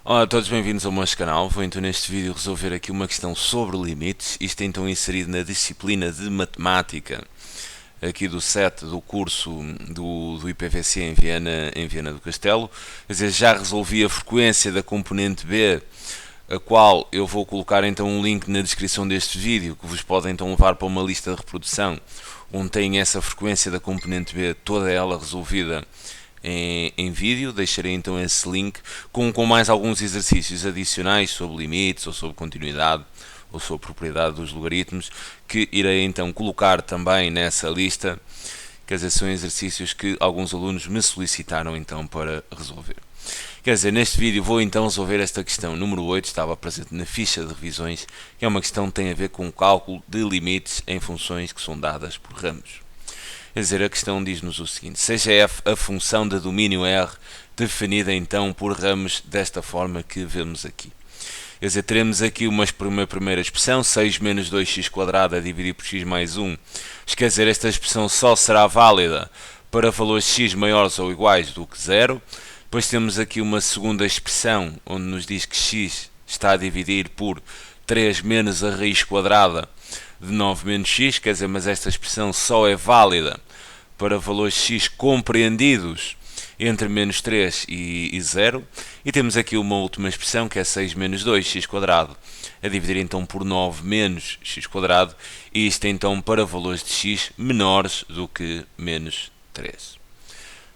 Olá a todos, bem-vindos ao nosso canal. Vou então neste vídeo resolver aqui uma questão sobre limites. Isto é então inserido na disciplina de matemática aqui do set do curso do IPVC em Viana do Castelo. Quer dizer, já resolvi a frequência da componente B, a qual eu vou colocar então um link na descrição deste vídeo que vos pode então levar para uma lista de reprodução onde tem essa frequência da componente B, toda ela resolvida em vídeo. Deixarei então esse link com mais alguns exercícios adicionais sobre limites ou sobre continuidade ou sobre propriedade dos logaritmos, que irei então colocar também nessa lista. Quer dizer, são exercícios que alguns alunos me solicitaram então para resolver. Quer dizer, neste vídeo vou então resolver esta questão número 8, estava presente na ficha de revisões, que é uma questão que tem a ver com o cálculo de limites em funções que são dadas por ramos. Quer dizer, a questão diz-nos o seguinte: seja f a função de domínio R definida então por ramos desta forma que vemos aqui. Quer dizer, teremos aqui uma primeira expressão, 6 menos 2x² a dividir por x mais 1. Quer dizer, esta expressão só será válida para valores x maiores ou iguais do que 0. Depois temos aqui uma segunda expressão, onde nos diz que x está a dividir por 3 menos a raiz quadrada de 9 menos x, quer dizer, mas esta expressão só é válida para valores x compreendidos entre menos 3 e 0. E temos aqui uma última expressão, que é 6 menos 2x² a dividir então por 9 menos x², e isto então para valores de x menores do que menos 3.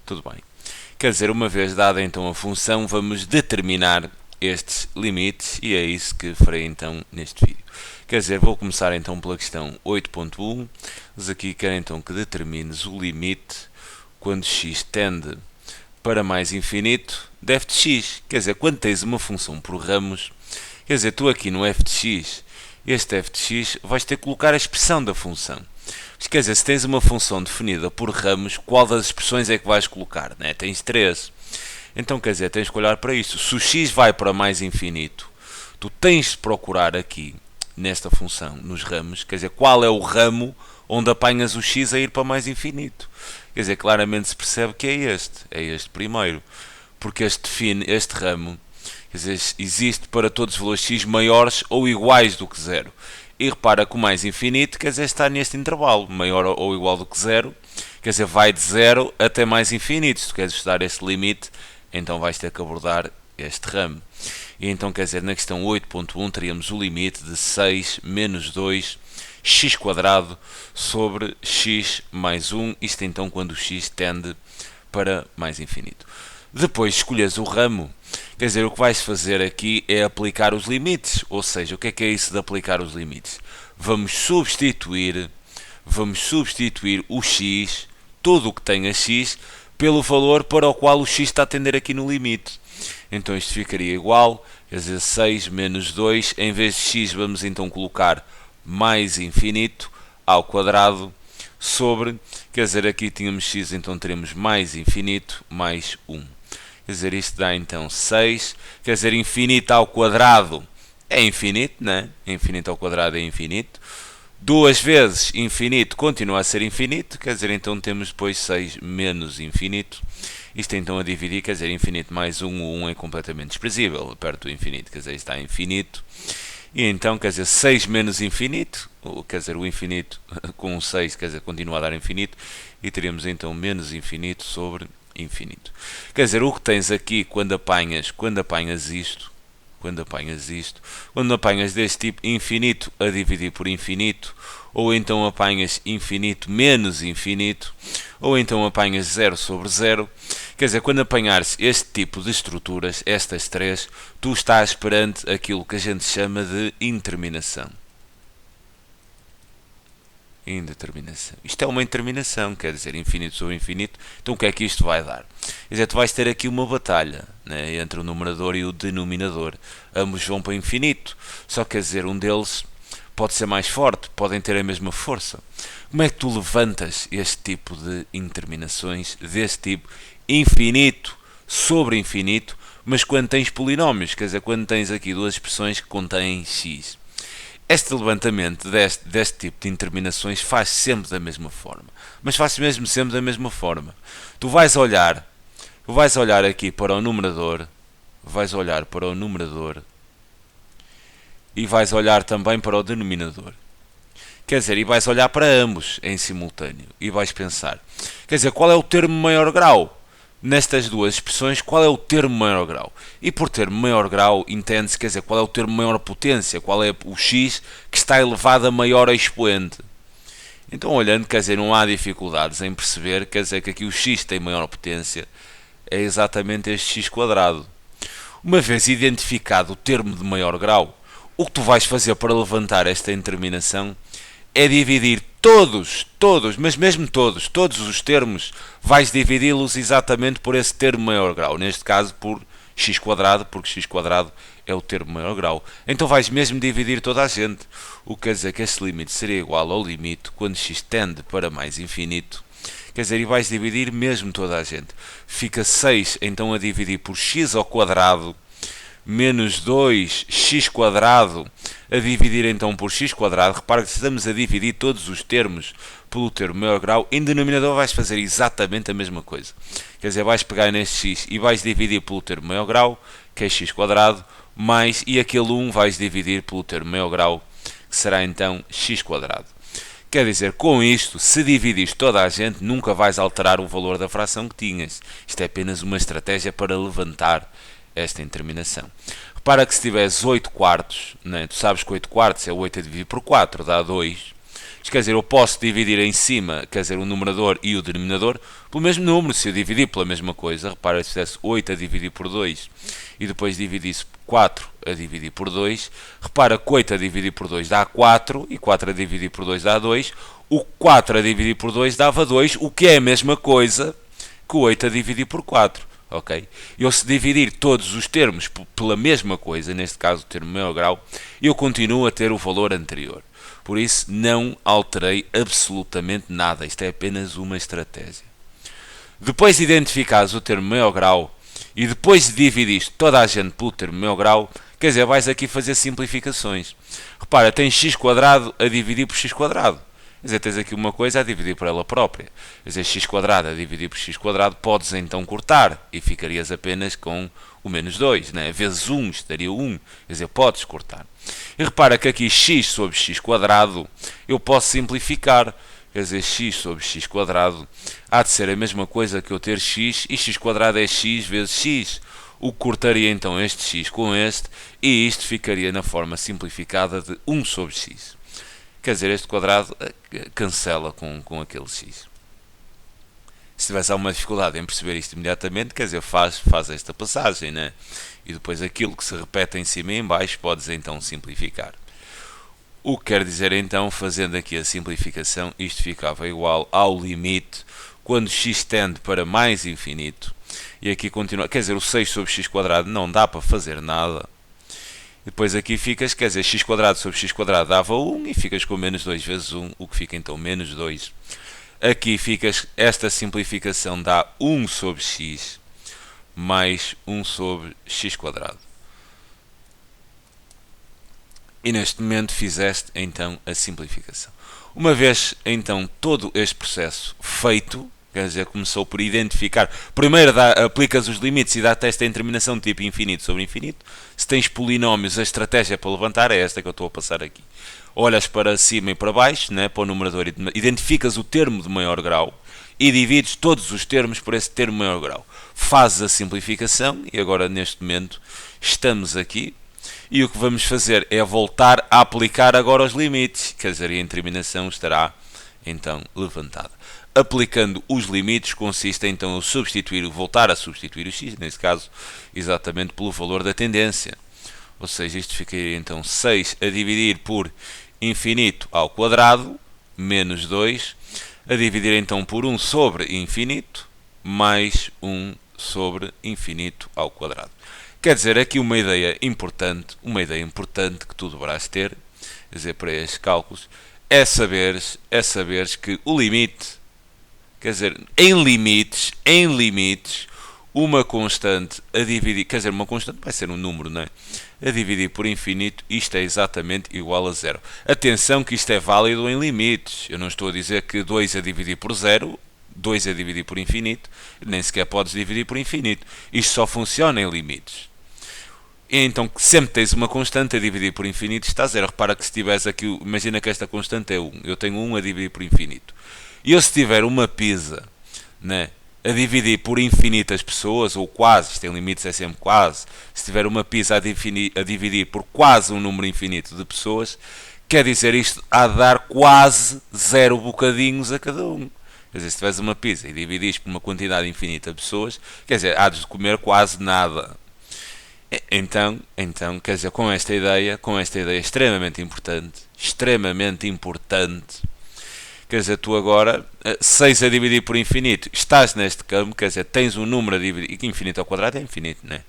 Tudo bem. Quer dizer, uma vez dada então a função, vamos determinar estes limites, e é isso que farei então neste vídeo. Quer dizer, vou começar então pela questão 8.1. Mas aqui quero então que determines o limite quando x tende para mais infinito de f de x. Quer dizer, quando tens uma função por ramos, quer dizer, tu aqui no f de x, este f de x, vais ter que colocar a expressão da função. Mas, quer dizer, se tens uma função definida por ramos, qual das expressões é que vais colocar? Né? Tens 3. Então, quer dizer, tens que olhar para isto. Se o x vai para mais infinito, tu tens de procurar aqui, nesta função, nos ramos, quer dizer, qual é o ramo onde apanhas o x a ir para mais infinito. Quer dizer, claramente se percebe que é este primeiro, porque este ramo, quer dizer, existe para todos os valores x maiores ou iguais do que 0. E repara que o mais infinito, quer dizer, está neste intervalo, maior ou igual do que 0, quer dizer, vai de 0 até mais infinito. Se tu queres estudar este limite, então vais ter que abordar este ramo. E então, quer dizer, na questão 8.1 teríamos o limite de 6 menos 2x² sobre x mais 1, isto então quando o x tende para mais infinito. Depois escolhes o ramo, quer dizer, o que vais fazer aqui é aplicar os limites, ou seja, o que é isso de aplicar os limites? Vamos substituir o x, tudo o que tenha x, pelo valor para o qual o x está a tender aqui no limite. Então isto ficaria igual, quer dizer, 6 menos 2, em vez de x vamos então colocar mais infinito ao quadrado sobre, quer dizer, aqui tínhamos x, então teremos mais infinito mais 1. Quer dizer, isto dá então 6, quer dizer, infinito ao quadrado é infinito, né? Infinito ao quadrado é infinito. 2 vezes infinito continua a ser infinito, quer dizer, então temos depois 6 menos infinito. Isto então a dividir, quer dizer, infinito mais 1, o 1 é completamente desprezível, perto do infinito, quer dizer, está infinito. E então, quer dizer, 6 menos infinito, quer dizer, o infinito com 6, quer dizer, continua a dar infinito, e teríamos então menos infinito sobre infinito. Quer dizer, o que tens aqui quando apanhas isto, quando apanhas deste tipo infinito a dividir por infinito, ou então apanhas infinito menos infinito, ou então apanhas 0 sobre 0, quer dizer, quando apanhares este tipo de estruturas, estas três, tu estás perante aquilo que a gente chama de indeterminação. Indeterminação. Isto é uma indeterminação, quer dizer, infinito sobre infinito. Então o que é que isto vai dar? Quer dizer, tu vais ter aqui uma batalha, né, entre o numerador e o denominador. Ambos vão para infinito. Só quer dizer, um deles pode ser mais forte, podem ter a mesma força. Como é que tu levantas este tipo de indeterminações, deste tipo, infinito sobre infinito, mas quando tens polinómios, quer dizer, quando tens aqui duas expressões que contêm x? Este levantamento deste tipo de indeterminações faz sempre da mesma forma. Mas faz mesmo sempre da mesma forma. Tu vais olhar aqui para o numerador, vais olhar para o numerador e vais olhar também para o denominador. Quer dizer, e vais olhar para ambos em simultâneo e vais pensar, quer dizer, qual é o termo maior grau? Nestas duas expressões, qual é o termo maior grau? E por termo maior grau, entende-se, quer dizer, qual é o termo maior potência? Qual é o x que está elevado a maior expoente? Então, olhando, quer dizer, não há dificuldades em perceber, quer dizer, que aqui o x tem maior potência, é exatamente este x quadrado. Uma vez identificado o termo de maior grau, o que tu vais fazer para levantar esta indeterminação é dividir mas mesmo todos os termos, vais dividi-los exatamente por esse termo maior grau, neste caso por x quadrado, porque x quadrado é o termo maior grau. Então vais mesmo dividir toda a gente, o que quer dizer que este limite seria igual ao limite quando x tende para mais infinito. Quer dizer, e vais dividir mesmo toda a gente. Fica 6 então a dividir por x ao quadrado menos 2x quadrado a dividir então por x quadrado. Repara que estamos a dividir todos os termos pelo termo maior grau. Em denominador vais fazer exatamente a mesma coisa. Quer dizer, vais pegar neste x e vais dividir pelo termo maior grau, que é x quadrado, mais, e aquele 1 vais dividir pelo termo maior grau, que será então x quadrado. Quer dizer, com isto, se dividires toda a gente, nunca vais alterar o valor da fração que tinhas. Isto é apenas uma estratégia para levantar esta indeterminação. Repara que se tiveres 8 quartos, né? Tu sabes que 8 quartos é 8 a dividir por 4, dá 2. Isto quer dizer, eu posso dividir em cima, quer dizer, o numerador e o denominador, pelo mesmo número. Se eu dividir pela mesma coisa, repara, se fizesse 8 a dividir por 2 e depois dividisse 4 a dividir por 2, repara que 8 a dividir por 2 dá 4 e 4 a dividir por 2 dá 2. O 4 a dividir por 2 dava 2, o que é a mesma coisa que o 8 a dividir por 4. Ok? Eu, se dividir todos os termos pela mesma coisa, neste caso o termo maior grau, eu continuo a ter o valor anterior. Por isso, não alterei absolutamente nada. Isto é apenas uma estratégia. Depois de identificares o termo maior grau e depois de dividires toda a gente pelo termo maior grau, quer dizer, vais aqui fazer simplificações. Repara, tens x quadrado a dividir por x quadrado. Quer dizer, tens aqui uma coisa a dividir por ela própria. Quer dizer, x quadrado a dividir por x quadrado, podes então cortar e ficarias apenas com o menos 2, né? Vezes 1, estaria 1. Quer dizer, podes cortar. E repara que aqui x sobre x quadrado eu posso simplificar. Quer dizer, x sobre x quadrado há de ser a mesma coisa que eu ter x, e x quadrado é x vezes x. O que cortaria então este x com este, e isto ficaria na forma simplificada de 1 sobre x. Quer dizer, este quadrado cancela com aquele x. Se tivesse alguma dificuldade em perceber isto imediatamente, quer dizer, faz esta passagem, né? E depois aquilo que se repete em cima e em baixo, podes então simplificar. O que quer dizer então, fazendo aqui a simplificação, isto ficava igual ao limite quando x tende para mais infinito. E aqui continua, quer dizer, o 6 sobre x quadrado não dá para fazer nada. Depois aqui ficas, quer dizer, x quadrado sobre x quadrado dava 1 e ficas com menos 2 vezes 1, o que fica então menos 2. Aqui ficas, esta simplificação dá 1 sobre x mais 1 sobre x quadrado. E neste momento fizeste então a simplificação. Uma vez então todo este processo feito, quer dizer, começou por identificar. Primeiro aplicas os limites e dá-te esta determinação tipo infinito sobre infinito. Se tens polinómios, a estratégia para levantar é esta que eu estou a passar aqui. Olhas para cima e para baixo, né, para o numerador, identificas o termo de maior grau e divides todos os termos por esse termo de maior grau. Fazes a simplificação e agora neste momento estamos aqui. E o que vamos fazer é voltar a aplicar agora os limites. Quer dizer, a determinação estará então levantada. Aplicando os limites consiste então em voltar a substituir o x, nesse caso exatamente pelo valor da tendência. Ou seja, isto ficaria então 6 a dividir por infinito ao quadrado, menos 2, a dividir então por 1 sobre infinito, mais 1 sobre infinito ao quadrado. Quer dizer, aqui uma ideia importante que tu deverás ter, quer dizer, para estes cálculos, é saberes que o limite, quer dizer, em limites, uma constante a dividir, quer dizer, uma constante vai ser um número, não é? A dividir por infinito, isto é exatamente igual a zero. Atenção que isto é válido em limites. Eu não estou a dizer que 2 a dividir por zero, 2 a dividir por infinito, nem sequer podes dividir por infinito. Isto só funciona em limites. E então sempre tens uma constante a dividir por infinito está zero. Repara que se tiveres aqui, imagina que esta constante é 1, eu tenho 1 a dividir por infinito. E eu se tiver uma pizza, né, a dividir por infinitas pessoas, ou quase, isto tem limites, é sempre quase, se tiver uma pizza a dividir por quase um número infinito de pessoas, quer dizer, isto há de dar quase zero bocadinhos a cada um. Quer dizer, se tiveres uma pizza e dividires por uma quantidade infinita de pessoas, quer dizer, há de comer quase nada. Então, quer dizer, com esta ideia extremamente importante, quer dizer, tu agora, 6 a dividir por infinito, estás neste campo, quer dizer, tens um número a dividir, infinito ao quadrado é infinito, né?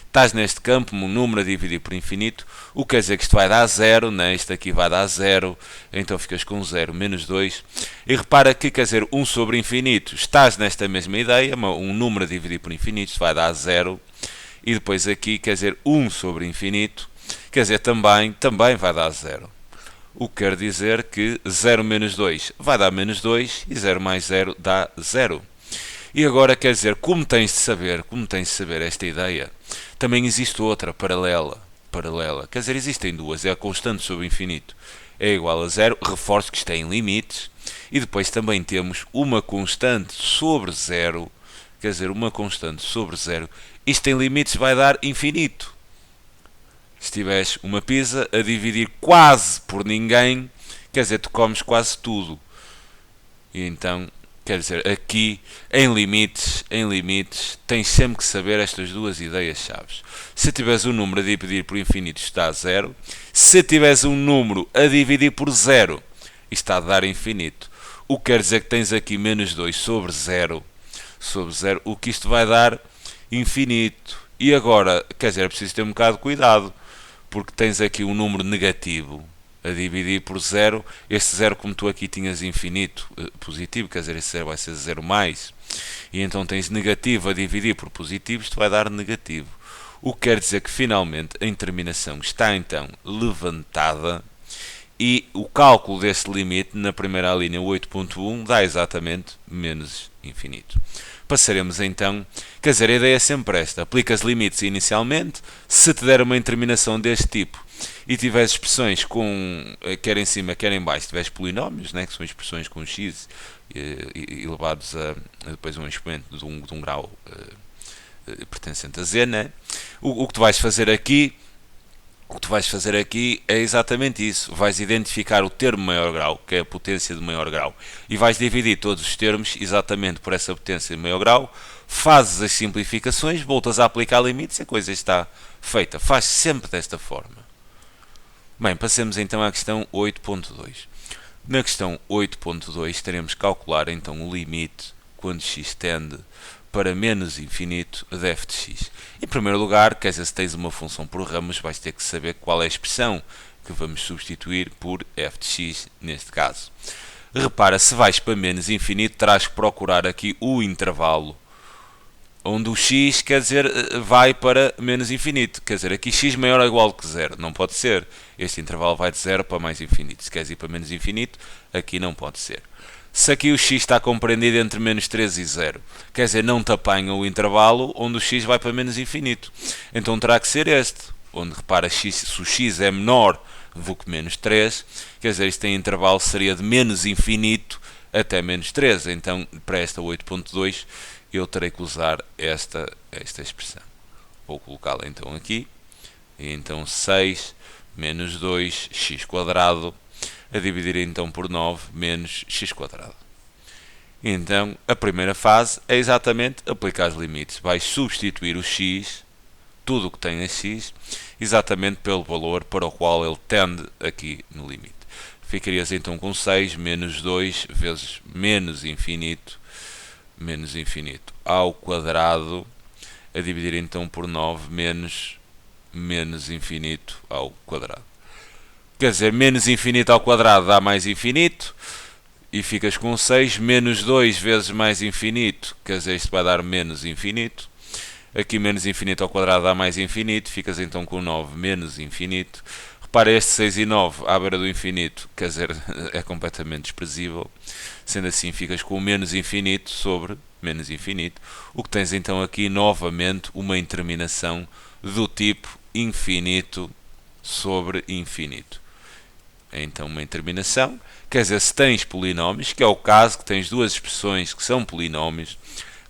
Estás neste campo, um número a dividir por infinito, o que quer dizer que isto vai dar 0, né? Isto aqui vai dar 0, então ficas com 0 menos 2. E repara que, quer dizer, 1 sobre infinito, estás nesta mesma ideia, um número a dividir por infinito, isto vai dar 0. E depois aqui, quer dizer, 1 sobre infinito, quer dizer, também vai dar 0. O que quer dizer que 0 menos 2 vai dar menos 2 e 0 mais 0 dá 0. E agora, quer dizer, como tens de saber esta ideia, também existe outra paralela. Quer dizer, existem duas, é a constante sobre infinito é igual a 0, reforço que isto é em limites, e depois também temos uma constante sobre 0, quer dizer, uma constante sobre 0, isto em limites vai dar infinito. Se tiveres uma pizza a dividir quase por ninguém, quer dizer, tu comes quase tudo. E então, quer dizer, aqui, em limites, tens sempre que saber estas duas ideias-chave. Se tiveres um número a dividir por infinito, está a 0. Se tiveres um número a dividir por 0, está a dar infinito. O que quer dizer que tens aqui menos 2 sobre 0, o que isto vai dar infinito. E agora, quer dizer, é preciso ter um bocado de cuidado, porque tens aqui um número negativo a dividir por 0, este 0 como tu aqui tinhas infinito positivo, quer dizer, esse 0 vai ser 0 mais, e então tens negativo a dividir por positivo, isto vai dar negativo. O que quer dizer que finalmente a terminação está então levantada, e o cálculo deste limite na primeira linha 8.1 dá exatamente menos infinito. Passaremos então, quer dizer, a ideia é sempre esta, aplicas limites inicialmente, se te der uma terminação deste tipo e tiveres expressões com, quer em cima, quer em baixo, tiveres polinómios, né, que são expressões com x elevados a depois um expoente de um grau pertencente a z, né? O que tu vais fazer aqui é exatamente isso. Vais identificar o termo maior grau, que é a potência de maior grau, e vais dividir todos os termos exatamente por essa potência de maior grau, fazes as simplificações, voltas a aplicar limites e a coisa está feita. Faz sempre desta forma. Bem, passemos então à questão 8.2. Na questão 8.2 teremos que calcular então o limite quando x tende para menos infinito de f de x. Em primeiro lugar, quer dizer, se tens uma função por ramos, vais ter que saber qual é a expressão que vamos substituir por f de x neste caso. Repara, se vais para menos infinito, terás que procurar aqui o intervalo onde o x, quer dizer, vai para menos infinito. Quer dizer, aqui x maior ou igual que 0. Não pode ser. Este intervalo vai de 0 para mais infinito. Se queres ir para menos infinito, aqui não pode ser. Se aqui o x está compreendido entre menos 3 e 0, quer dizer, não te apanha o intervalo onde o x vai para menos infinito. Então terá que ser este, onde, repara, se o x é menor do que menos 3, quer dizer, este intervalo seria de menos infinito até menos 3. Então, para esta 8.2, eu terei que usar esta expressão. Vou colocá-la então aqui. E então 6 menos 2x² a dividir então por 9 menos x². Então, a primeira fase é exatamente aplicar os limites. Vais substituir o x, tudo o que tem a x, exatamente pelo valor para o qual ele tende aqui no limite. Ficarias então com 6 menos 2 vezes menos infinito ao quadrado, a dividir então por 9 menos infinito ao quadrado. Quer dizer, menos infinito ao quadrado dá mais infinito, e ficas com 6, menos 2 vezes mais infinito, quer dizer, isto vai dar menos infinito. Aqui menos infinito ao quadrado dá mais infinito, ficas então com 9 menos infinito. Repara, este 6 e 9 à beira do infinito, quer dizer, é completamente desprezível. Sendo assim, ficas com menos infinito sobre menos infinito. O que tens então aqui, novamente, uma interminação do tipo infinito sobre infinito. É então uma interminação. Quer dizer, se tens polinómios, que é o caso que tens duas expressões que são polinómios,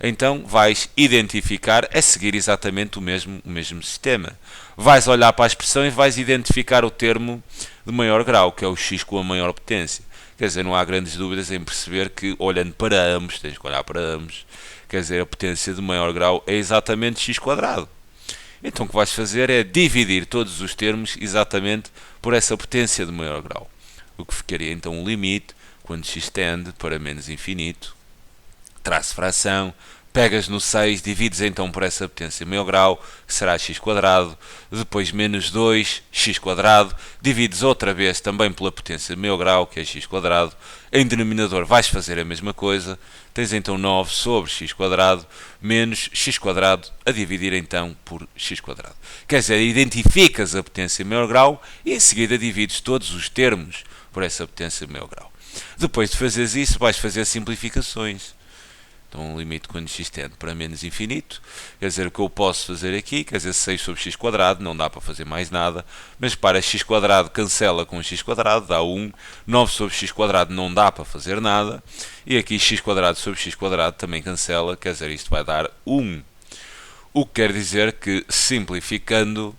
então vais identificar a seguir exatamente o mesmo sistema. Vais olhar para a expressão e vais identificar o termo de maior grau, que é o x com a maior potência. Quer dizer, não há grandes dúvidas em perceber que, olhando para ambos, tens que olhar para ambos, quer dizer, a potência de maior grau é exatamente x quadrado. Então o que vais fazer é dividir todos os termos exatamente por essa potência de maior grau. O que ficaria então um limite, quando x tende para menos infinito, traço fração, pegas no 6, divides então por essa potência maior grau, que será x quadrado, depois menos 2, x quadrado, divides outra vez também pela potência maior grau, que é x quadrado, em denominador vais fazer a mesma coisa, tens então 9 sobre x quadrado, menos x quadrado, a dividir então por x quadrado. Quer dizer, identificas a potência maior grau e em seguida divides todos os termos por essa potência maior grau. Depois de fazeres isso, vais fazer simplificações. Então, um limite quando x tende para menos infinito. Quer dizer, o que eu posso fazer aqui, quer dizer, 6 sobre x quadrado, não dá para fazer mais nada. Mas para x quadrado cancela com x quadrado, dá 1. 9 sobre x quadrado não dá para fazer nada. E aqui x quadrado sobre x quadrado também cancela, quer dizer, isto vai dar 1. O que quer dizer que, simplificando,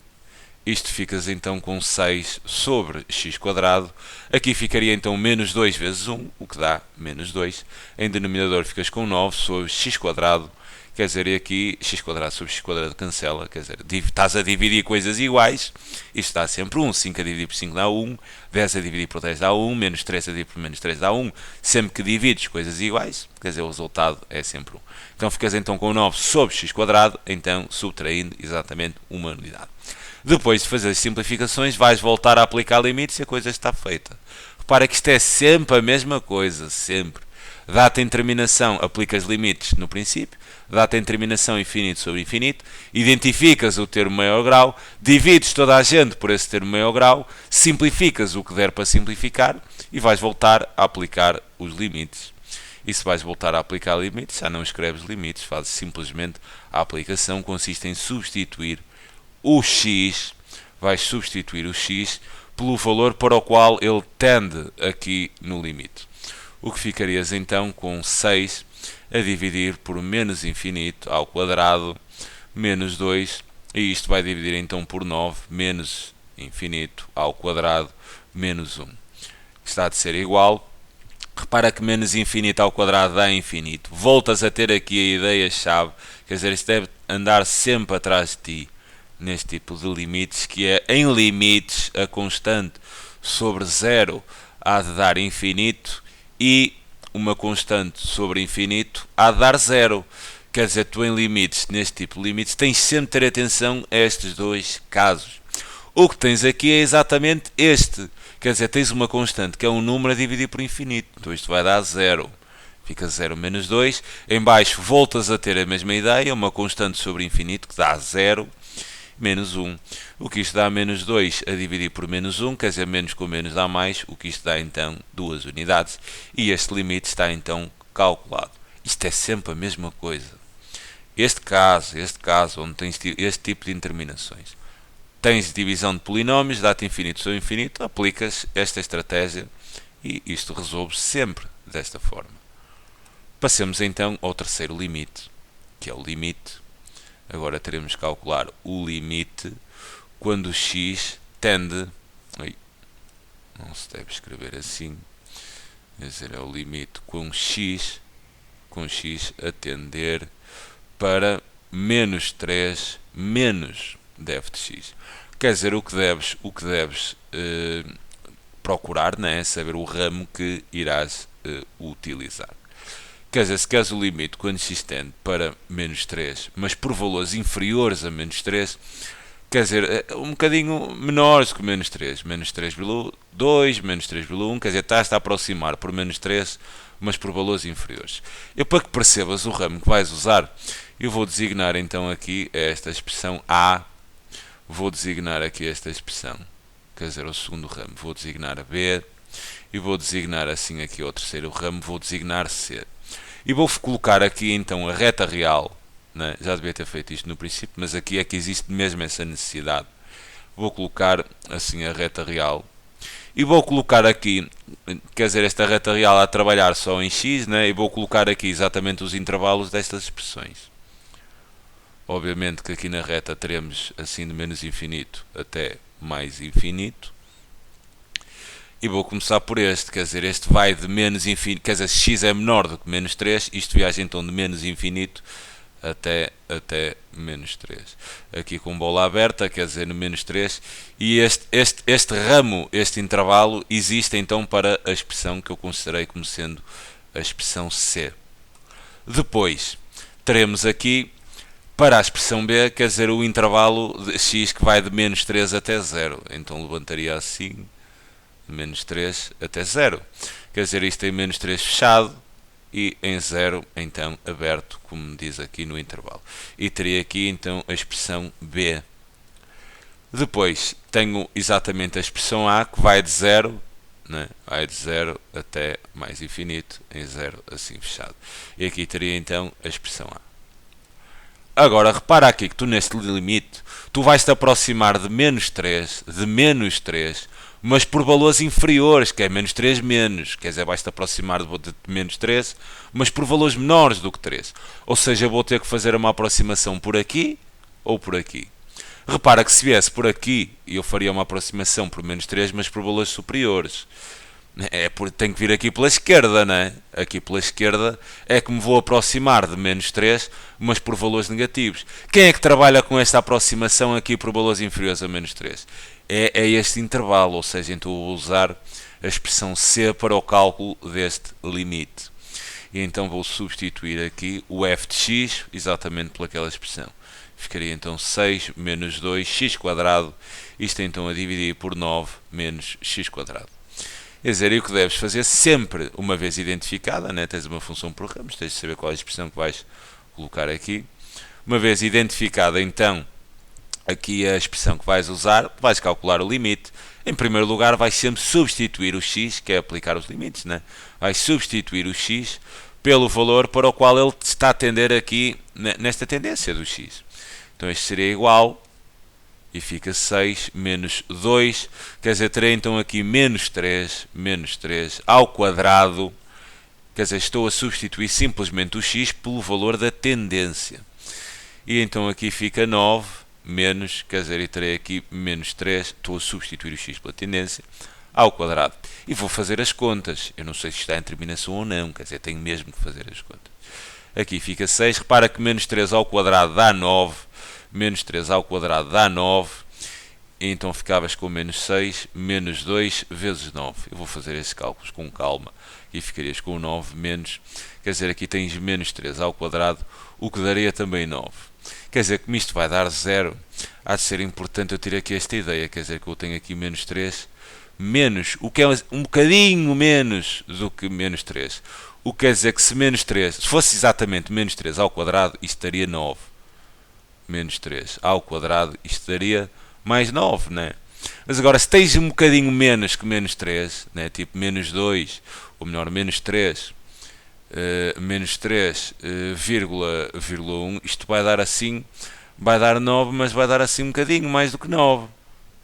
isto ficas então com 6 sobre x quadrado. Aqui ficaria então menos 2 vezes 1, o que dá menos 2. Em denominador ficas com 9 sobre x quadrado. Quer dizer, e aqui x quadrado sobre x quadrado cancela. Quer dizer, estás a dividir coisas iguais. Isto dá sempre 1. 5 a dividir por 5 dá 1. 10 a dividir por 10 dá 1. Menos 3 a dividir por menos 3 dá 1. Sempre que divides coisas iguais, quer dizer, o resultado é sempre 1. Então ficas então com 9 sobre x quadrado, então subtraindo exatamente uma unidade. Depois de fazer as simplificações, vais voltar a aplicar limites e a coisa está feita. Repara que isto é sempre a mesma coisa, sempre. Data em terminação, aplicas limites no princípio. Data em terminação infinito sobre infinito. Identificas o termo maior grau. Divides toda a gente por esse termo maior grau. Simplificas o que der para simplificar. E vais voltar a aplicar os limites. E se vais voltar a aplicar limites, já não escreves limites. Fazes simplesmente a aplicação. Consiste em substituir o x, vais substituir o x pelo valor para o qual ele tende aqui no limite. O que ficarias então com 6 a dividir por menos infinito ao quadrado, menos 2, e isto vai dividir então por 9, menos infinito ao quadrado, menos 1. Está de ser igual. Repara que menos infinito ao quadrado dá infinito. Voltas a ter aqui a ideia-chave, quer dizer, isto deve andar sempre atrás de ti neste tipo de limites, que é em limites a constante sobre 0 há de dar infinito e uma constante sobre infinito há de dar 0. Quer dizer, tu em limites, neste tipo de limites, tens sempre de ter atenção a estes dois casos. O que tens aqui é exatamente este. Quer dizer, tens uma constante que é um número a dividir por infinito. Então isto vai dar 0. Fica 0 menos 2. Em baixo voltas a ter a mesma ideia, uma constante sobre infinito que dá 0. Menos 1. O que isto dá menos 2 a dividir por menos 1, quer dizer, menos com menos dá mais, o que isto dá então 2 unidades. E este limite está então calculado. Isto é sempre a mesma coisa. Este caso onde tens este tipo de interminações, tens divisão de polinómios, dá-te infinito sobre infinito, aplicas esta estratégia e isto resolve sempre desta forma. Passemos então ao terceiro limite, que é o limite. Agora teremos que calcular o limite quando x tende... não se deve escrever assim. Quer dizer, é o limite com x a tender para menos 3 menos df de x. Quer dizer, o que deves procurar, não é? Saber o ramo que irás utilizar. Quer dizer, se queres o limite quando x tende para menos 3, mas por valores inferiores a menos 3, quer dizer, um bocadinho menores que menos 3, menos 3,2, menos 3,1, quer dizer, estás-te a aproximar por menos 3, mas por valores inferiores. Eu, para que percebas o ramo que vais usar, eu vou designar então aqui esta expressão A, vou designar aqui esta expressão, quer dizer, o segundo ramo, vou designar B, e vou designar assim aqui o terceiro ramo, vou designar C. E vou colocar aqui então a reta real, né? Já devia ter feito isto no princípio, mas aqui é que existe mesmo essa necessidade. vou colocar assim a reta real. E vou colocar aqui, quer dizer, esta reta real a trabalhar só em x, né? E vou colocar aqui exatamente os intervalos destas expressões. Obviamente que aqui na reta teremos assim de menos infinito até mais infinito. E vou começar por este, quer dizer, este vai de menos infinito, quer dizer, se x é menor do que menos 3, isto viaja então de menos infinito até menos 3. Aqui com bola aberta, quer dizer, no menos 3. E este ramo, este intervalo, existe então para a expressão que eu considerei como sendo a expressão C. Depois, teremos aqui, para a expressão B, quer dizer, o intervalo de x que vai de menos 3 até 0. Então levantaria assim, de menos 3 até 0. Quer dizer, isto tem menos 3 fechado, e em 0, então, aberto, como diz aqui no intervalo. E teria aqui, então, a expressão B. Depois, tenho exatamente a expressão A, que vai de 0, né? Vai de 0 até mais infinito, em 0, assim fechado. E aqui teria, então, a expressão A. Agora, repara aqui que tu, neste limite, tu vais-te aproximar de menos 3, mas por valores inferiores, que é menos 3 menos, quer dizer, vais-te aproximar de menos 3, mas por valores menores do que 3. Ou seja, vou ter que fazer uma aproximação por aqui ou por aqui. Repara que se viesse por aqui, eu faria uma aproximação por menos 3, mas por valores superiores. Tenho que vir aqui pela esquerda, não é? Aqui pela esquerda é que me vou aproximar de menos 3, mas por valores negativos. Quem é que trabalha com esta aproximação aqui por valores inferiores a menos 3? É este intervalo, ou seja, então eu vou usar a expressão C para o cálculo deste limite. E então vou substituir aqui o f de x exatamente pelaquela expressão. Ficaria então 6 menos 2x², isto então a dividir por 9 menos x². Quer dizer, e o que deves fazer sempre, uma vez identificada, né? Tens uma função por ramos, tens de saber qual é a expressão que vais colocar aqui. Uma vez identificada, então, aqui a expressão que vais usar, vais calcular o limite. Em primeiro lugar, vais sempre substituir o x, que é aplicar os limites, né? Vais substituir o x pelo valor para o qual ele está a tender aqui, nesta tendência do x. Então, este seria igual, e fica 6 menos 2, quer dizer, terei então aqui menos 3 ao quadrado, quer dizer, estou a substituir simplesmente o x pelo valor da tendência. E então aqui fica 9 menos, quer dizer, e terei aqui menos 3, estou a substituir o x pela tendência, ao quadrado. E vou fazer as contas, eu não sei se está em terminação ou não, quer dizer, tenho mesmo que fazer as contas. Aqui fica 6, repara que menos 3 ao quadrado dá 9, menos 3 ao quadrado dá 9, e então ficavas com menos 6, menos 2 vezes 9. Eu vou fazer esses cálculos com calma, e ficarias com 9 menos, quer dizer, aqui tens menos 3 ao quadrado, o que daria também 9. Quer dizer, como isto vai dar 0, há de ser importante eu ter aqui esta ideia, quer dizer, que eu tenho aqui menos 3, menos, o que é um bocadinho menos do que menos 3. O que quer dizer que se menos 3, se fosse exatamente menos 3 ao quadrado, isto daria 9. Menos 3 ao quadrado, isto daria mais 9, né? Mas agora, se tens um bocadinho menos que menos 3, né? Tipo menos 2, ou melhor, menos 3, menos 3,1, isto vai dar assim, vai dar 9, mas vai dar assim um bocadinho mais do que 9.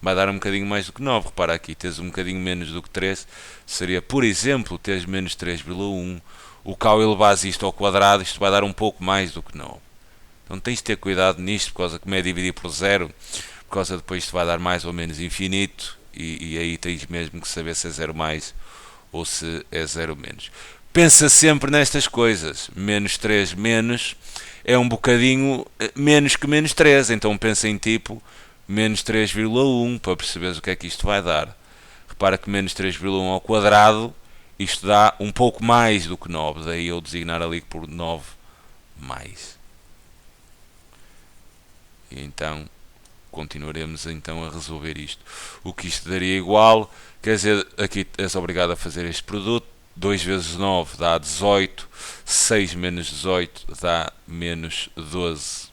Vai dar um bocadinho mais do que 9. Repara aqui, tens um bocadinho menos do que 3, seria, por exemplo, teres menos 3,1. O que ao elevares isto ao quadrado, isto vai dar um pouco mais do que 9. Então tens de ter cuidado nisto, por causa que como é dividir por 0, por causa depois isto vai dar mais ou menos infinito, e aí tens mesmo que saber se é 0 mais ou se é 0 menos. Pensa sempre nestas coisas, menos 3 menos é um bocadinho menos que menos 3, então pensa em tipo menos 3,1 para perceberes o que é que isto vai dar. Repara que menos 3,1 ao quadrado, isto dá um pouco mais do que 9, daí eu designar ali por 9 mais. E então continuaremos então a resolver isto. O que isto daria igual, quer dizer, aqui és obrigado a fazer este produto. 2 vezes 9 dá 18, 6 menos 18 dá menos 12.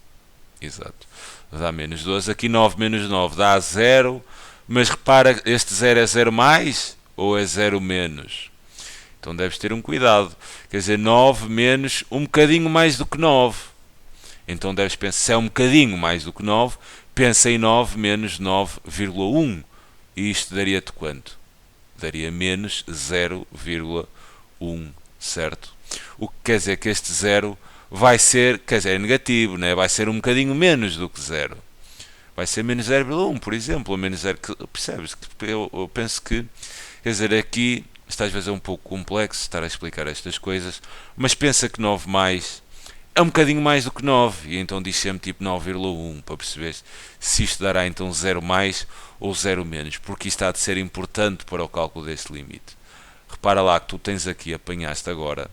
Exato, dá menos 12. Aqui 9 menos 9 dá 0, mas repara, este 0 é 0 mais ou é 0 menos? Então deves ter um cuidado. Quer dizer, 9 menos um bocadinho mais do que 9. Então deves pensar, se é um bocadinho mais do que 9, pensa em 9 menos 9,1. E isto daria-te quanto? Daria menos 0,1, certo? O que quer dizer que este 0 vai ser, quer dizer, é negativo, né? Vai ser um bocadinho menos do que 0. Vai ser menos 0,1, por exemplo, ou menos 0, percebes? Eu penso que, quer dizer, aqui, isto às vezes é um pouco complexo estar a explicar estas coisas, mas pensa que 9 mais é um bocadinho mais do que 9, e então diz sempre tipo 9,1, para perceber se isto dará então 0 mais ou 0 menos, porque isto há de ser importante para o cálculo deste limite. Repara lá que tu tens aqui, apanhaste agora,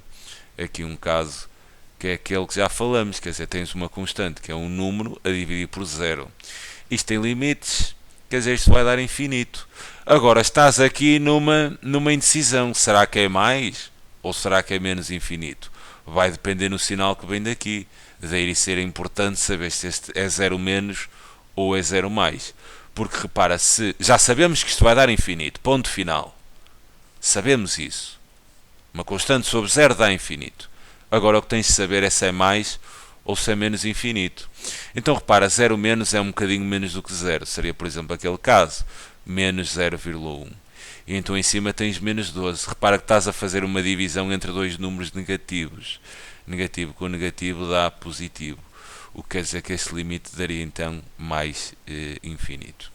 aqui um caso que é aquele que já falamos, quer dizer, tens uma constante que é um número a dividir por 0. Isto tem limites, quer dizer, isto vai dar infinito. Agora estás aqui numa indecisão, será que é mais ou será que é menos infinito? Vai depender no sinal que vem daqui. Daí ser importante saber se este é 0 menos ou é 0 mais. Porque repara, se já sabemos que isto vai dar infinito, ponto final. Sabemos isso. Uma constante sobre 0 dá infinito. Agora o que tens de saber é se é mais ou se é menos infinito. Então repara, 0 menos é um bocadinho menos do que 0. Seria, por exemplo, aquele caso, menos 0,1. E então em cima tens menos 12. Repara que estás a fazer uma divisão entre dois números negativos. Negativo com negativo dá positivo. O que quer dizer que este limite daria então mais infinito.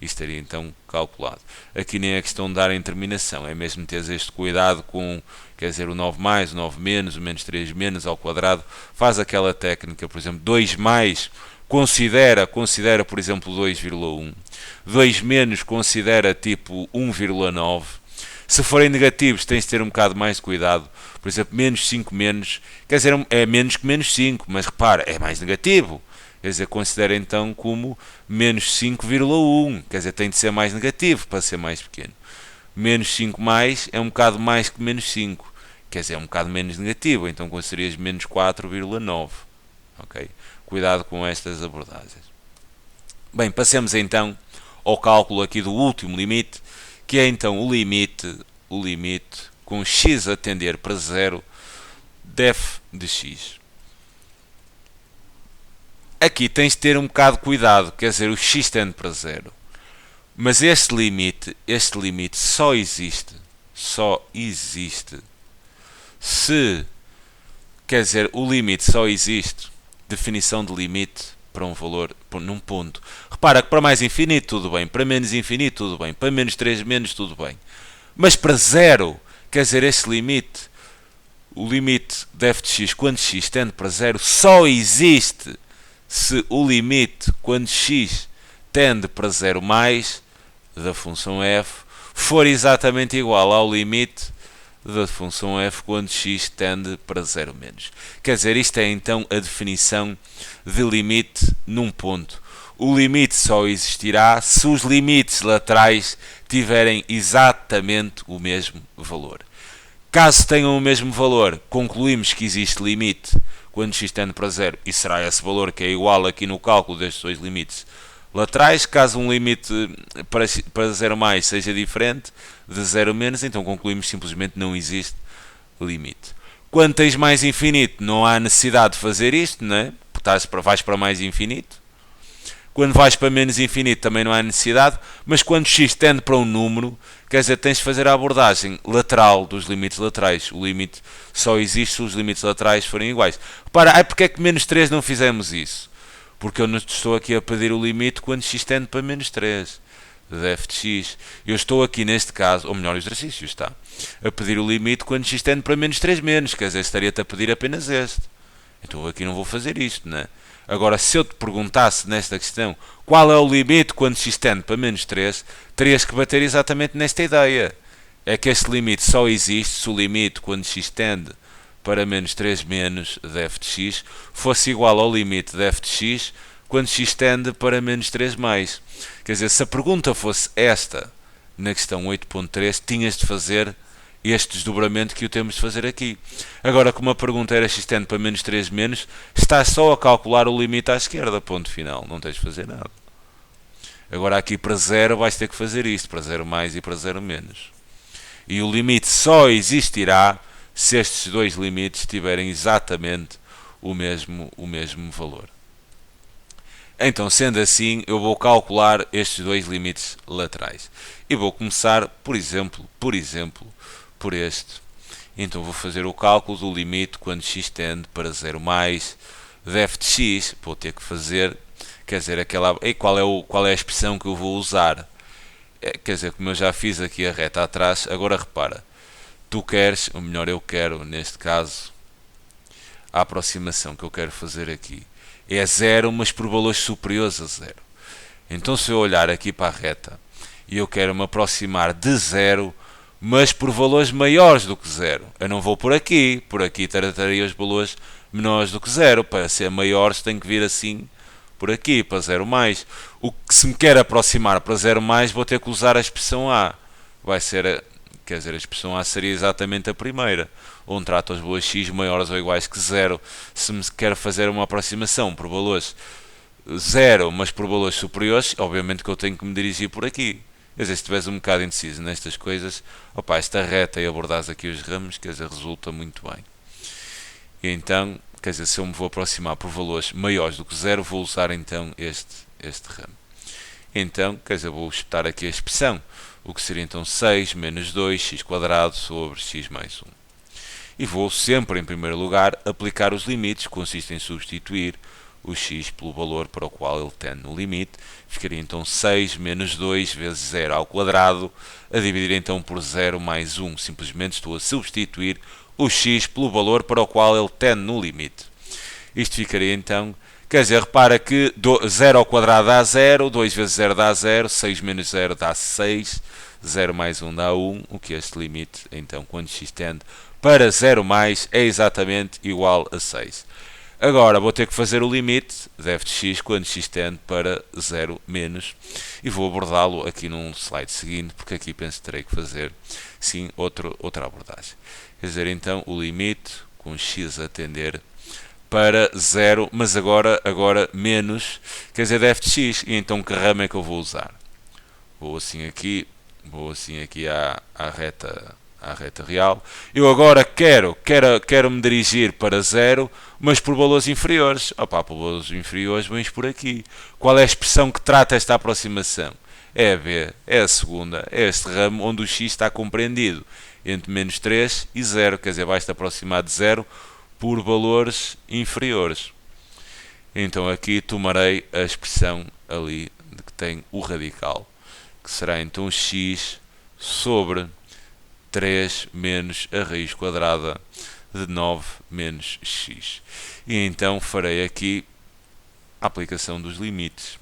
Isto estaria então calculado. Aqui nem é questão de dar em terminação, é mesmo ter este cuidado com, quer dizer, o 9 mais, o 9 menos, o menos 3 menos ao quadrado. Faz aquela técnica, por exemplo, 2 mais, considera por exemplo 2,1. 2 menos considera tipo 1,9. Se forem negativos tens de ter um bocado mais de cuidado. Por exemplo, menos 5 menos, quer dizer, é menos que menos 5, mas repara, é mais negativo. Quer dizer, considera então como menos 5,1, quer dizer, tem de ser mais negativo para ser mais pequeno. Menos 5 mais é um bocado mais que menos 5, quer dizer, é um bocado menos negativo, então considerarias menos 4,9. Ok? Cuidado com estas abordagens. Bem, passemos então ao cálculo aqui do último limite, que é então o limite com x a tender para 0 de f de x. Aqui tens de ter um bocado de cuidado, quer dizer, o x tende para 0. Mas este limite só existe se, quer dizer, o limite só existe, definição de limite para um valor, num ponto. Repara que para mais infinito tudo bem, para menos infinito tudo bem, para menos 3 menos tudo bem. Mas para 0, quer dizer, este limite, o limite de f de x quando x tende para 0 só existe se o limite quando x tende para 0 mais da função f for exatamente igual ao limite da função f quando x tende para 0 menos. Quer dizer, isto é então a definição de limite num ponto. O limite só existirá se os limites laterais tiverem exatamente o mesmo valor. Caso tenham o mesmo valor, concluímos que existe limite quando x tende para 0 e será esse valor que é igual aqui no cálculo destes dois limites laterais. Caso um limite para 0 mais seja diferente de 0 menos, então concluímos simplesmente não existe limite. Quando tens mais infinito, não há necessidade de fazer isto, né? Vais para mais infinito. Quando vais para menos infinito também não há necessidade, mas quando x tende para um número, quer dizer, tens de fazer a abordagem lateral dos limites laterais. O limite só existe se os limites laterais forem iguais. Repara, porque é que menos 3 não fizemos isso? Porque eu não estou aqui a pedir o limite quando x tende para menos 3 de f de x. Eu estou aqui neste caso, ou melhor, o exercício está a pedir o limite quando x tende para menos 3 menos, quer dizer, estaria-te a pedir apenas este. Então aqui não vou fazer isto, não é? Agora, se eu te perguntasse nesta questão qual é o limite quando x tende para menos 3, terias que bater exatamente nesta ideia. É que este limite só existe se o limite quando x tende para menos 3 menos de f de x fosse igual ao limite de f de x quando x tende para menos 3 mais. Quer dizer, se a pergunta fosse esta, na questão 8.3, tinhas de fazer este desdobramento que o temos de fazer aqui. Agora, como a pergunta era x tende para menos 3 menos, estás só a calcular o limite à esquerda, ponto final, não tens de fazer nada. Agora aqui para 0 vais ter que fazer isto, para 0 mais e para 0 menos. E o limite só existirá se estes dois limites tiverem exatamente o mesmo valor. Então, sendo assim, eu vou calcular estes dois limites laterais. E vou começar, por exemplo, por este. Então vou fazer o cálculo do limite quando x tende para 0 mais de f de x. Vou ter que fazer, quer dizer, aquela... E qual é a expressão que eu vou usar? Quer dizer, como eu já fiz aqui a reta atrás, agora repara. Tu queres, ou melhor eu quero, neste caso, a aproximação que eu quero fazer aqui é 0, mas por valores superiores a 0. Então se eu olhar aqui para a reta e eu quero me aproximar de 0, mas por valores maiores do que 0, eu não vou por aqui trataria os valores menores do que 0. Para ser maiores tem que vir assim por aqui, para 0 mais. O que se me quer aproximar para 0 mais, vou ter que usar a expressão A. Vai ser, quer dizer, a expressão A seria exatamente a primeira, onde trata os valores x maiores ou iguais que 0. Se me quer fazer uma aproximação por valores 0, mas por valores superiores, obviamente que eu tenho que me dirigir por aqui. Quer dizer, se estiveres um bocado indeciso nestas coisas, opa, esta reta e abordares aqui os ramos, quer dizer, resulta muito bem. E então, quer dizer, se eu me vou aproximar por valores maiores do que 0, vou usar então este ramo. Então, quer dizer, vou espetar aqui a expressão, o que seria então 6 menos 2x² sobre x mais 1. E vou sempre, em primeiro lugar, aplicar os limites, que consistem em substituir o x pelo valor para o qual ele tende no limite. Ficaria então 6 menos 2 vezes 0 ao quadrado, a dividir então por 0 mais 1. Simplesmente estou a substituir o x pelo valor para o qual ele tende no limite. Isto ficaria então, quer dizer, repara que 0 ao quadrado dá 0, 2 vezes 0 dá 0, 6 menos 0 dá 6, 0 mais 1 dá 1, o que este limite, então, quando x tende para 0 mais, é exatamente igual a 6. Agora vou ter que fazer o limite de f de x quando x tende para 0 menos, e vou abordá-lo aqui num slide seguinte, porque aqui penso que terei que fazer sim outra abordagem. Quer dizer, então, o limite com x a tender para 0, mas agora menos, quer dizer, de f de x. E então que ramo é que eu vou usar? Vou assim aqui à reta real. Eu agora quero me dirigir para 0, mas por valores inferiores. Opa, por valores inferiores vens por aqui. Qual é a expressão que trata esta aproximação? É a B, é a segunda, é este ramo onde o x está compreendido entre menos 3 e 0, quer dizer, vais-te aproximar de 0 por valores inferiores. Então aqui tomarei a expressão ali de que tem o radical, que será então x sobre 3 menos a raiz quadrada de 9 menos x. E então farei aqui a aplicação dos limites.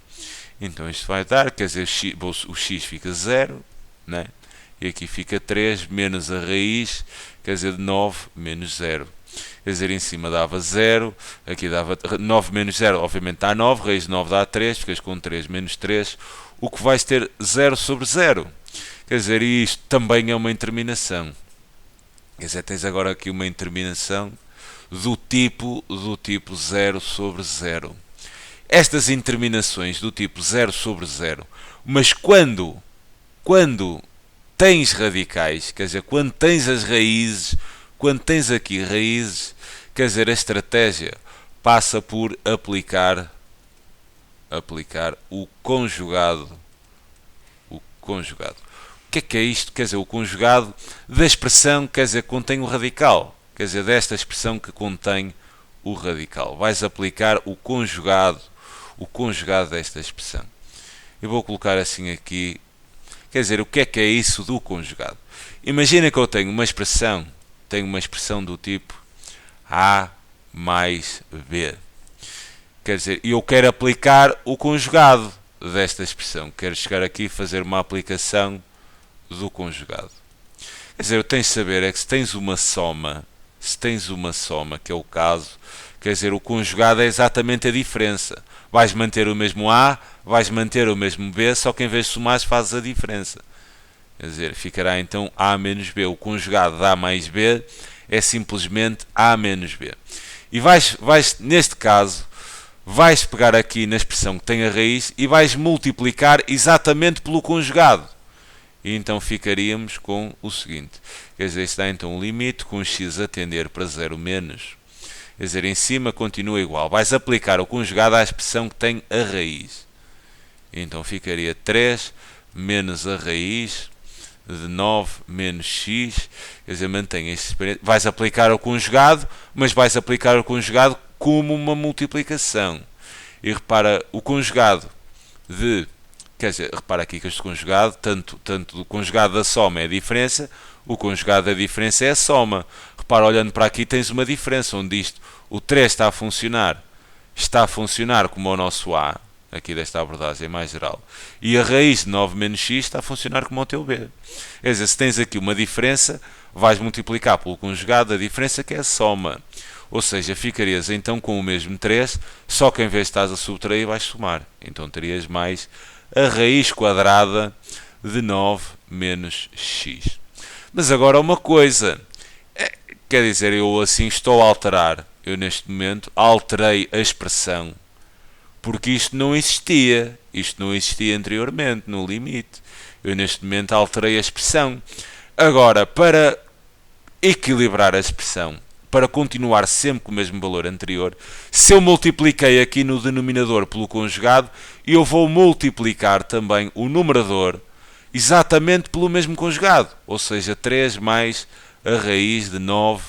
Então isto vai dar, quer dizer, o x fica 0, né? E aqui fica 3 menos a raiz, quer dizer, de 9 menos 0. Quer dizer, em cima dava 0, aqui dava 9 menos 0, obviamente dá 9, raiz de 9 dá 3, ficas com 3 menos 3, o que vais ter 0 sobre 0. Quer dizer, isto também é uma interminação. Quer dizer, tens agora aqui uma interminação do tipo 0 sobre 0. Estas interminações do tipo 0 sobre 0, mas quando tens radicais, quer dizer, quando tens as raízes, quando tens aqui raízes, quer dizer, a estratégia passa por aplicar o conjugado. O que é isto? Quer dizer, o conjugado da expressão, quer dizer, contém o radical. Quer dizer, desta expressão que contém o radical. Vais aplicar o conjugado desta expressão. Eu vou colocar assim aqui. Quer dizer, o que é isso do conjugado? Imagina que eu tenho uma expressão do tipo A mais B. Quer dizer, eu quero aplicar o conjugado desta expressão. Quero chegar aqui e fazer uma aplicação do conjugado. Quer dizer, eu tenho de saber é que se tens uma soma, que é o caso, quer dizer, o conjugado é exatamente a diferença. Vais manter o mesmo A, vais manter o mesmo B, só que em vez de somar fazes a diferença. Quer dizer, ficará então A menos B. O conjugado de A mais B é simplesmente A menos B. E neste caso, vais pegar aqui na expressão que tem a raiz e vais multiplicar exatamente pelo conjugado. E então ficaríamos com o seguinte. Quer dizer, isto dá então um limite com x a tender para 0 menos. Quer dizer, em cima continua igual. Vais aplicar o conjugado à expressão que tem a raiz. Então ficaria 3 menos a raiz de 9 menos x. Quer dizer, mantém este experimento. Vais aplicar o conjugado, mas vais aplicar o conjugado como uma multiplicação. E repara, o conjugado de... Quer dizer, repara aqui que este conjugado, tanto do conjugado da soma é a diferença, o conjugado da diferença é a soma. Repara, olhando para aqui tens uma diferença, onde isto, o 3 está a funcionar como o nosso A, aqui desta abordagem mais geral, e a raiz de 9 menos x está a funcionar como o teu B. Quer dizer, se tens aqui uma diferença, vais multiplicar pelo conjugado da diferença, que é a soma. Ou seja, ficarias então com o mesmo 3, só que em vez de estás a subtrair, vais somar. Então terias mais a raiz quadrada de 9 menos x. Mas agora uma coisa, quer dizer, eu assim estou a alterar, eu neste momento alterei a expressão, porque isto não existia anteriormente no limite. Eu neste momento alterei a expressão. Agora, para equilibrar a expressão, para continuar sempre com o mesmo valor anterior, se eu multipliquei aqui no denominador pelo conjugado, eu vou multiplicar também o numerador exatamente pelo mesmo conjugado, ou seja, 3 mais a raiz de 9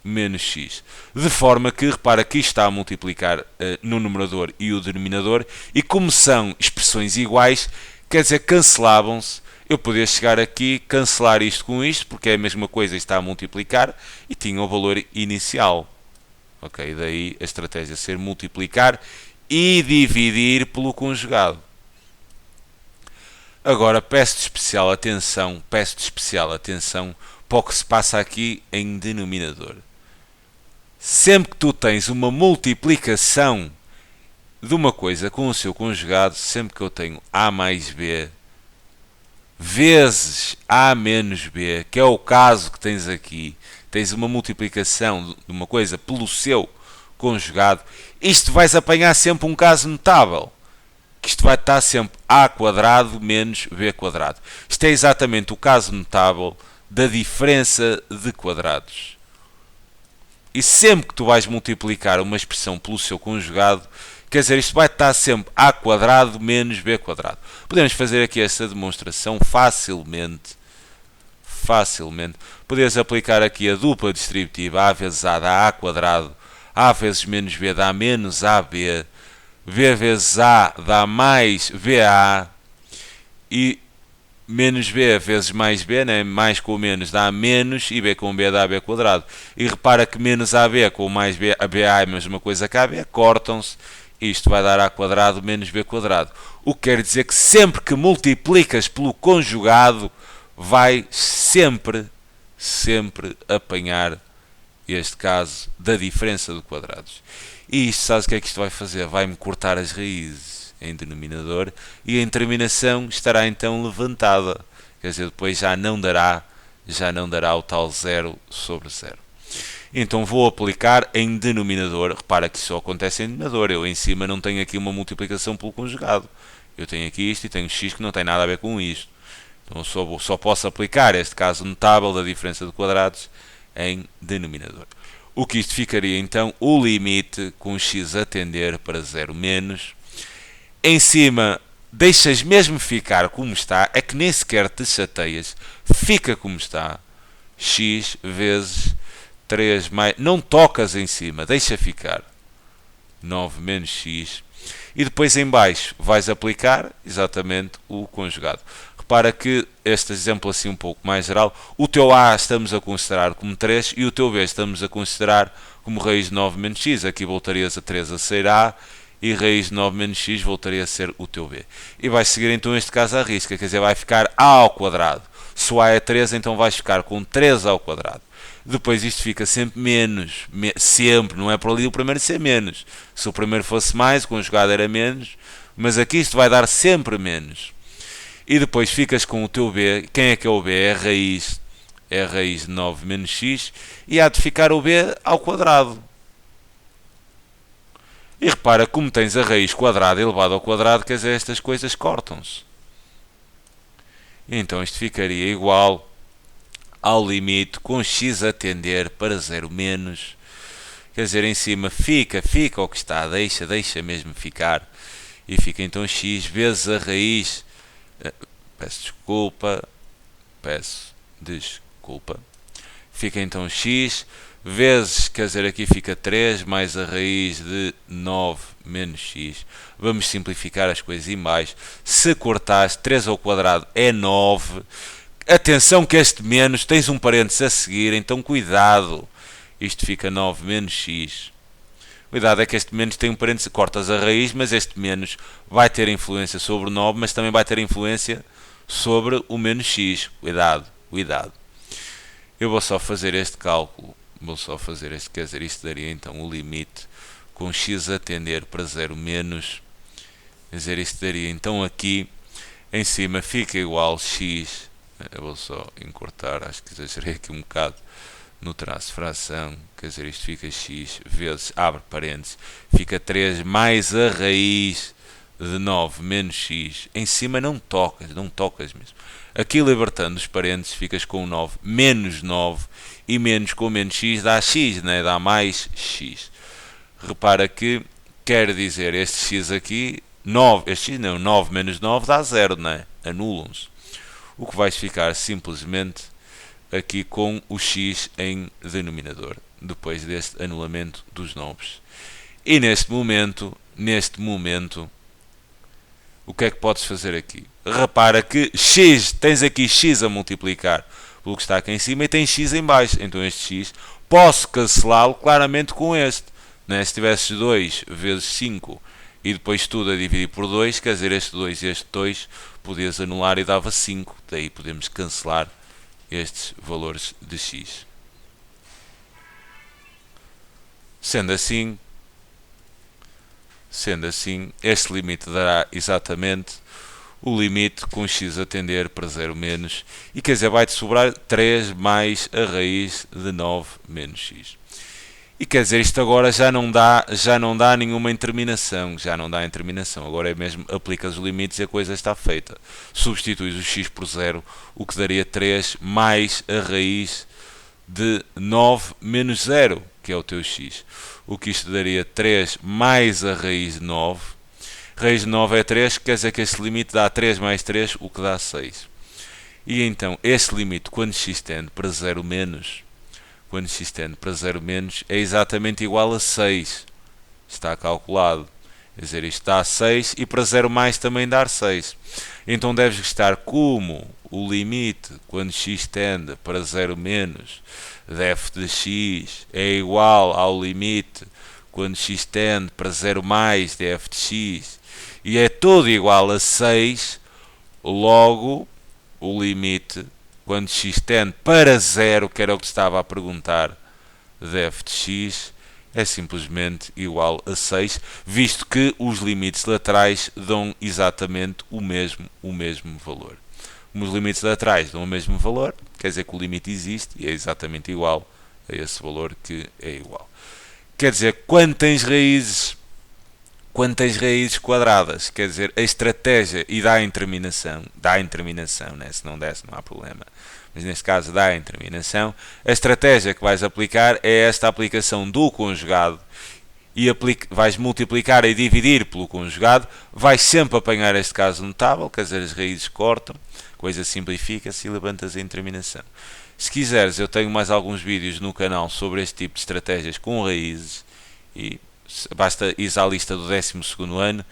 menos x. De forma que, repara que isto está a multiplicar no numerador e o denominador, e como são expressões iguais, quer dizer, cancelavam-se. Eu podia chegar aqui, cancelar isto com isto, porque é a mesma coisa e está a multiplicar, e tinha o valor inicial. Ok, daí a estratégia ser multiplicar e dividir pelo conjugado. Agora peço-te especial atenção para o que se passa aqui em denominador. Sempre que tu tens uma multiplicação de uma coisa com o seu conjugado, sempre que eu tenho A mais B vezes A menos B, que é o caso que tens aqui, tens uma multiplicação de uma coisa pelo seu conjugado, isto vais apanhar sempre um caso notável, que isto vai estar sempre A quadrado menos B quadrado. Isto é exatamente o caso notável da diferença de quadrados. E sempre que tu vais multiplicar uma expressão pelo seu conjugado, quer dizer, isto vai estar sempre A quadrado menos B quadrado. Podemos fazer aqui esta demonstração facilmente. Podes aplicar aqui a dupla distributiva. A vezes A dá A quadrado, A vezes menos B dá menos AB, B vezes A dá mais BA, e menos B vezes mais B, né? Mais com menos dá menos, e B com B dá B quadrado. E repara que menos AB com mais B, a BA é a mesma coisa que AB, cortam-se. Isto vai dar A quadrado menos B quadrado. O que quer dizer que sempre que multiplicas pelo conjugado, vai sempre apanhar este caso da diferença de quadrados. E isto, sabes o que é que isto vai fazer? Vai-me cortar as raízes em denominador e a terminação estará então levantada. Quer dizer, depois já não dará o tal 0 sobre 0. Então vou aplicar em denominador. Repara que isso só acontece em denominador. Eu em cima não tenho aqui uma multiplicação pelo conjugado. Eu tenho aqui isto e tenho x que não tem nada a ver com isto. Então só posso aplicar este caso notável da diferença de quadrados em denominador. O que isto ficaria então o limite com x a tender para 0 menos. Em cima deixas mesmo ficar como está, é que nem sequer te chateias, fica como está, x vezes 3 mais, não tocas em cima, deixa ficar, 9 menos x, e depois em baixo vais aplicar exatamente o conjugado. Repara que este exemplo assim um pouco mais geral, o teu A estamos a considerar como 3 e o teu B estamos a considerar como raiz de 9 menos x, aqui voltarias a 3 a ser A, e raiz de 9 menos x voltaria a ser o teu B. E vais seguir então este caso à risca, quer dizer, vai ficar A ao quadrado. Se o A é 3, então vais ficar com 3 ao quadrado. Depois isto fica sempre menos, sempre, não é por ali o primeiro ser menos. Se o primeiro fosse mais, o conjugado era menos, mas aqui isto vai dar sempre menos. E depois ficas com o teu B, quem é que é o B? É a raiz de 9 menos x, e há de ficar o B ao quadrado. E repara, como tens a raiz quadrada elevada ao quadrado, quer dizer, estas coisas cortam-se. Então isto ficaria igual ao limite com x a tender para 0 menos. quer dizer, em cima fica o que está, deixa mesmo ficar, e fica então x vezes a raiz, peço desculpa, fica então x vezes, quer dizer, aqui fica 3 mais a raiz de 9 menos x. Vamos simplificar as coisas em baixo. Se cortares 3 ao quadrado é 9. Atenção que este menos tens um parênteses a seguir, então cuidado. Isto fica 9 menos x. Cuidado, é que este menos tem um parênteses, cortas a raiz, mas este menos vai ter influência sobre o 9, mas também vai ter influência sobre o menos x. Cuidado. Eu vou só fazer este cálculo. Quer dizer, isto daria então o limite com x a tender para 0 menos. Quer dizer, isto daria então aqui em cima fica igual x. Eu vou só encurtar, acho que exagerei aqui um bocado no traço fração. Quer dizer, isto fica x vezes, abre parênteses, fica 3 mais a raiz de 9 menos x. Em cima não tocas mesmo. Aqui libertando os parênteses ficas com 9 menos 9 e menos com menos x dá x, né? Dá mais x. Repara que quer dizer este x aqui, 9 menos 9 dá 0, né? Anulam-se. O que vais ficar simplesmente aqui com o x em denominador, depois deste anulamento dos 9. E neste momento, o que é que podes fazer aqui? Repara que x, tens aqui x a multiplicar pelo que está aqui em cima e tens x em baixo. Então este x, posso cancelá-lo claramente com este. Né? Se tivesses 2 vezes 5 e depois tudo a dividir por 2, quer dizer, este 2 e este 2, podias anular e dava 5. Daí podemos cancelar estes valores de x. Sendo assim, este limite dará exatamente o limite com x a tender para 0 menos, e quer dizer, vai-te sobrar 3 mais a raiz de 9 menos x. E quer dizer, isto agora já não dá nenhuma interminação, agora é mesmo, aplicas os limites e a coisa está feita. Substituis o x por 0, o que daria 3 mais a raiz de 9 menos 0, que é o teu x. O que isto daria 3 mais a raiz de 9. Raiz de 9 é 3, quer dizer que este limite dá 3 mais 3, o que dá 6. E então, este limite, quando x tende para 0 menos, é exatamente igual a 6. Está calculado. Quer dizer, isto dá 6 e para 0 mais também dá 6. Então deves estar como o limite, quando x tende para 0 menos, de f de x é igual ao limite, quando x tende para 0 mais de f de x, e é tudo igual a 6, logo o limite, quando x tende para 0, que era o que estava a perguntar, de f de x, é simplesmente igual a 6, visto que os limites laterais dão exatamente o mesmo valor. Como os limites laterais dão o mesmo valor, quer dizer que o limite existe e é exatamente igual a esse valor que é igual. Quer dizer, quando tens raízes quadradas, quer dizer, a estratégia, e dá interminação, né? Se não desse não há problema, mas neste caso dá interminação, a estratégia que vais aplicar é esta aplicação do conjugado, e vais multiplicar e dividir pelo conjugado, vais sempre apanhar este caso notável, quer dizer, as raízes cortam, a coisa simplifica-se e levantas a interminação. Se quiseres, eu tenho mais alguns vídeos no canal sobre este tipo de estratégias com raízes, e basta ir à lista do 12º ano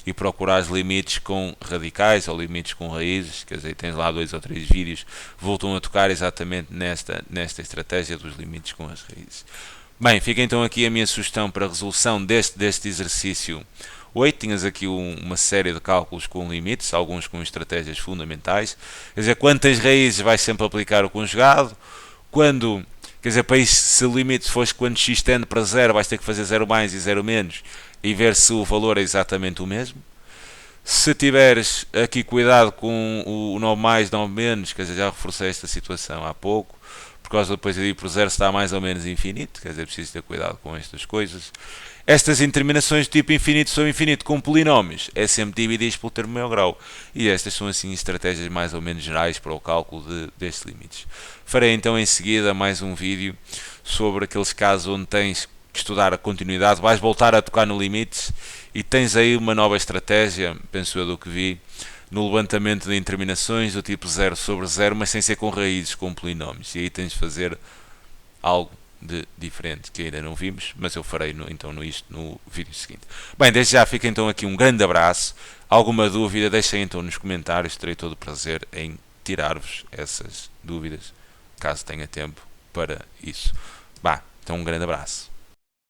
e procurar os limites com radicais ou limites com raízes, quer dizer, tens lá 2 ou 3 vídeos, voltam a tocar exatamente nesta estratégia dos limites com as raízes. Bem, fica então aqui a minha sugestão para a resolução deste exercício 8. Tinhas aqui uma série de cálculos com limites, alguns com estratégias fundamentais. Quer dizer, quantas raízes vais sempre aplicar o conjugado? Quer dizer, para isso, se o limite fosse quando x tende para 0, vais ter que fazer 0 mais e 0 menos e ver se o valor é exatamente o mesmo. Se tiveres aqui cuidado com o 9 mais, 9 menos, quer dizer, já reforcei esta situação há pouco, por causa depois de ir por 0 está mais ou menos infinito, quer dizer, preciso ter cuidado com estas coisas. Estas interminações de tipo infinito sobre infinito com polinómios é sempre dividir pelo termo maior grau, e estas são assim estratégias mais ou menos gerais para o cálculo destes limites. Farei então em seguida mais um vídeo sobre aqueles casos onde tens estudar a continuidade, vais voltar a tocar no limites e tens aí uma nova estratégia, penso eu do que vi, no levantamento de indeterminações do tipo 0 sobre 0, mas sem ser com raízes, com polinómios. E aí tens de fazer algo de diferente que ainda não vimos, mas eu farei isto no vídeo seguinte. Bem, desde já fica então aqui um grande abraço. Alguma dúvida, deixem então nos comentários, terei todo o prazer em tirar-vos essas dúvidas, caso tenha tempo para isso. Bah, então um grande abraço.